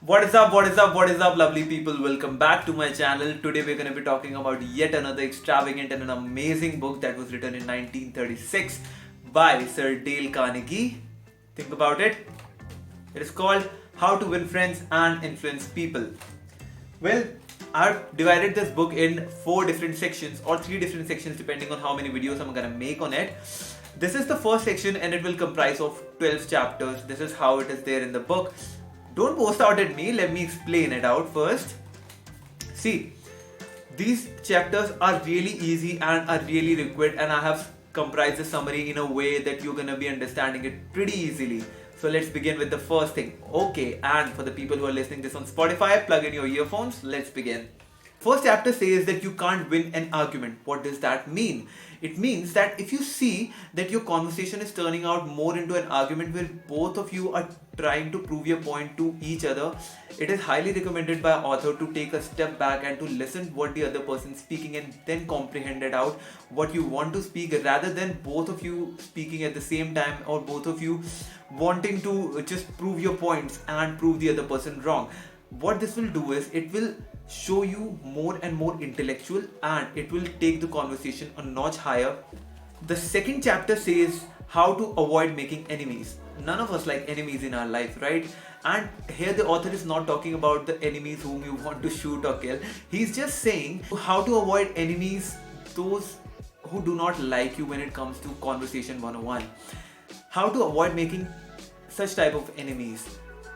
What is up, what is up, what is up, lovely people? Welcome back to my channel. Today we're going to be talking about yet another extravagant and an amazing book that was written in 1936 by Sir Dale Carnegie. Think about it. It is called How to Win Friends and Influence People. Well, I've divided this book in 4 different sections or 3 different sections depending on how many videos I'm going to make on it. This is the first section and it will comprise of 12 chapters. This is how it is there in the book. Don't post out at me, let me explain it out first. See, these chapters are really easy and are really liquid, and I have comprised the summary in a way that you're gonna be understanding it pretty easily. So let's begin with the first thing. Okay, and for the people who are listening this on Spotify, plug in your earphones, let's begin. First chapter says that you can't win an argument. What does that mean? It means that if you see that your conversation is turning out more into an argument where both of you are trying to prove your point to each other, it is highly recommended by author to take a step back and to listen what the other person is speaking and then comprehend it out what you want to speak, rather than both of you speaking at the same time or both of you wanting to just prove your points and prove the other person wrong. What this will do is it will show you more and more intellectual, and it will take the conversation a notch higher. The second chapter says how to avoid making enemies. None of us like enemies in our life, right? And here the author is not talking about the enemies whom you want to shoot or kill. He's just saying how to avoid enemies, those who do not like you when it comes to conversation 101. How to avoid making such type of enemies.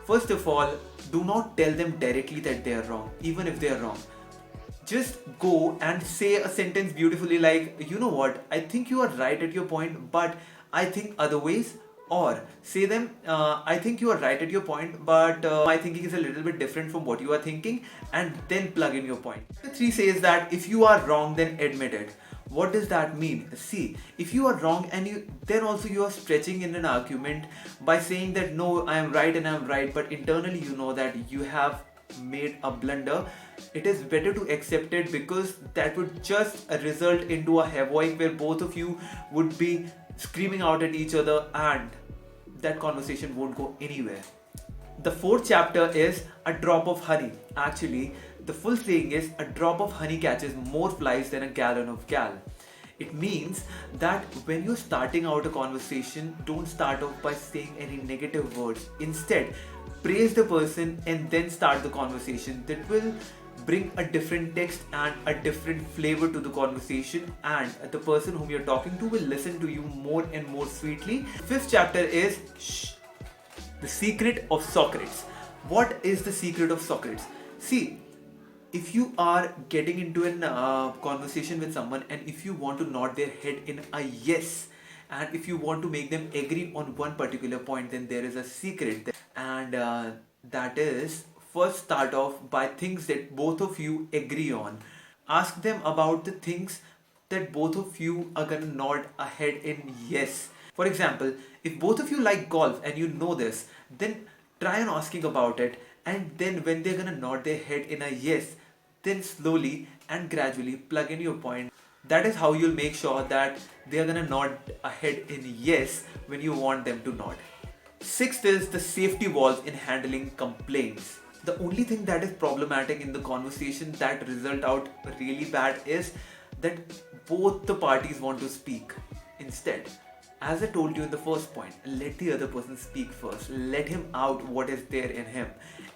First of all, do not tell them directly that they are wrong, even if they are wrong. Just go and say a sentence beautifully like, you know what, I think you are right at your point, but I think otherwise. Or say them, I think you are right at your point, but my thinking is a little bit different from what you are thinking, and then plug in your point. The 3 says that if you are wrong, then admit it. What does that mean? See, if you are wrong and then also you are stretching in an argument by saying that no, I am right and I am right, but internally you know that you have made a blunder, it is better to accept it, because that would just result into a havoc where both of you would be screaming out at each other and that conversation won't go anywhere. The 4th chapter is a drop of honey. Actually, the full saying is a drop of honey catches more flies than a gallon of gal. It means that when you're starting out a conversation, don't start off by saying any negative words. Instead, praise the person and then start the conversation. That will bring a different text and a different flavor to the conversation, and the person whom you're talking to will listen to you more and more sweetly. 5th chapter is the secret of Socrates. What is the secret of Socrates? See, if you are getting into a conversation with someone and if you want to nod their head in a yes, and if you want to make them agree on one particular point, then there is a secret there. And that is, first start off by things that both of you agree on. Ask them about the things that both of you are gonna nod ahead in yes. For example, if both of you like golf and you know this, then try on asking about it, and then when they're gonna nod their head in a yes, then slowly and gradually plug in your point. That is how you'll make sure that they're gonna nod ahead in yes when you want them to nod. 6th is the safety walls in handling complaints. The only thing that is problematic in the conversation that result out really bad is that both the parties want to speak. Instead, as I told you in the first point, let the other person speak first. Let him out what is there in him.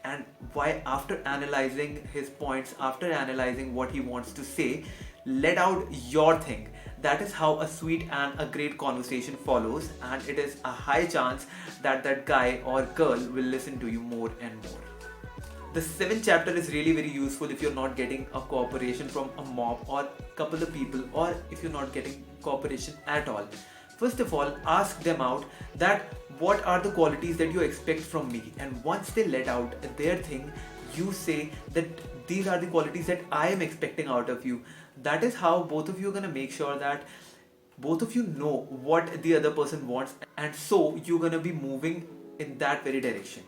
And why, after analyzing his points, after analyzing what he wants to say, let out your thing. That is how a sweet and a great conversation follows, and it is a high chance that that guy or girl will listen to you more and more. The 7th chapter is really very useful if you're not getting a cooperation from a mob or a couple of people, or if you're not getting cooperation at all. First of all, ask them out that what are the qualities that you expect from me, and once they let out their thing, you say that these are the qualities that I am expecting out of you. That is how both of you are going to make sure that both of you know what the other person wants, and so you're going to be moving in that very direction.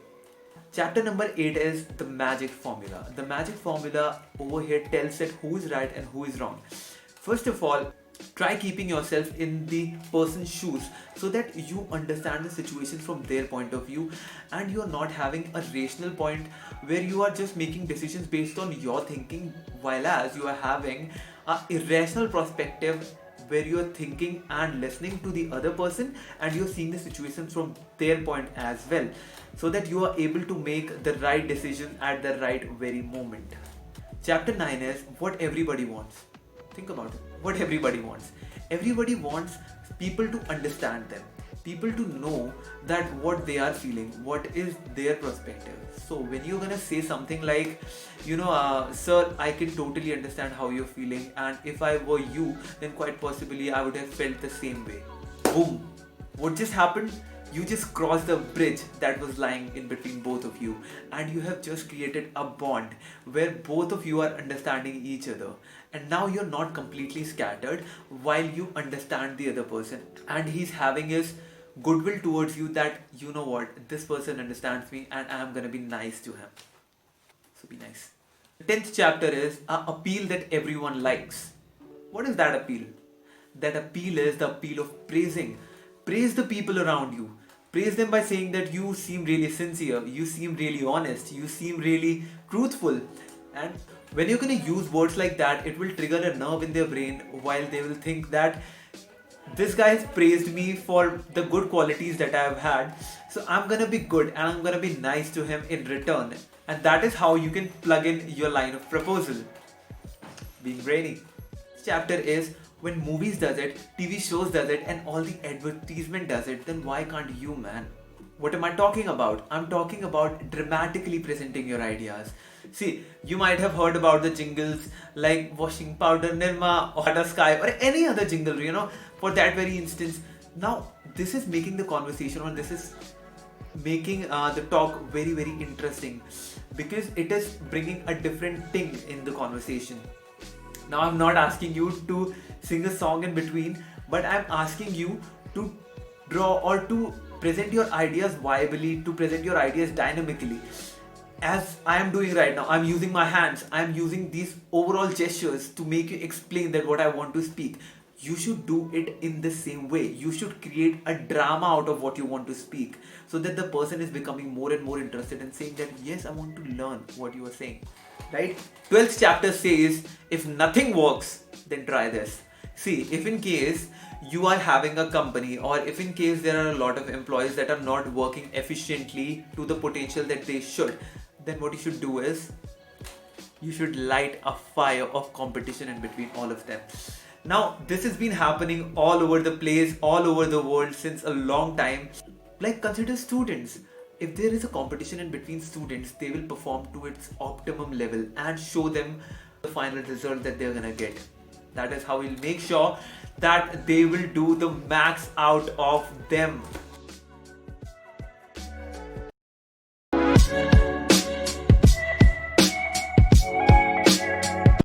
Chapter number 8 is the magic formula. The magic formula over here tells that who is right and who is wrong. First of all, Try keeping yourself in the person's shoes so that you understand the situation from their point of view, and you are not having a rational point where you are just making decisions based on your thinking, while as you are having a irrational perspective where you are thinking and listening to the other person, and you're seeing the situation from their point as well, so that you are able to make the right decision at the right very moment. Chapter 9 is what everybody wants. Think about it. What everybody wants. Everybody wants people to understand them, people to know that what they are feeling, what is their perspective. So when you're gonna say something like, sir, I can totally understand how you're feeling, and if I were you, then quite possibly I would have felt the same way. Boom. What just happened? You just crossed the bridge that was lying in between both of you, and you have just created a bond where both of you are understanding each other. And now you're not completely scattered while you understand the other person, and he's having his goodwill towards you that, you know what, this person understands me and I'm gonna be nice to him. So be nice. The 10th chapter is an appeal that everyone likes. What is that appeal? That appeal is the appeal of praising. Praise the people around you. Praise them by saying that you seem really sincere, you seem really honest, you seem really truthful. And when you're going to use words like that, it will trigger a nerve in their brain, while they will think that this guy has praised me for the good qualities that I have had, so I'm going to be good and I'm going to be nice to him in return. And that is how you can plug in your line of proposal. Being brainy. This chapter is when movies does it, TV shows does it, and all the advertisement does it, then why can't you, man? What am I talking about? I'm talking about dramatically presenting your ideas. See, you might have heard about the jingles like washing powder Nirma or Tata Sky or any other jingle, for that very instance. Now, this is making the conversation, or this is making the talk very, very interesting, because it is bringing a different thing in the conversation. Now, I'm not asking you to sing a song in between, but I'm asking you to draw or to present your ideas viably, to present your ideas dynamically. As I am doing right now, I'm using my hands, I'm using these overall gestures to make you explain that what I want to speak. You should do it in the same way. You should create a drama out of what you want to speak, so that the person is becoming more and more interested in saying that, yes, I want to learn what you are saying. Right? 12th chapter says, if nothing works, then try this. See, if in case you are having a company, or if in case there are a lot of employees that are not working efficiently to the potential that they should, then what you should do is, you should light a fire of competition in between all of them. Now, this has been happening all over the place, all over the world since a long time. Like, consider students. If there is a competition in between students, they will perform to its optimum level and show them the final result that they're gonna get. That is how we'll make sure that they will do the max out of them.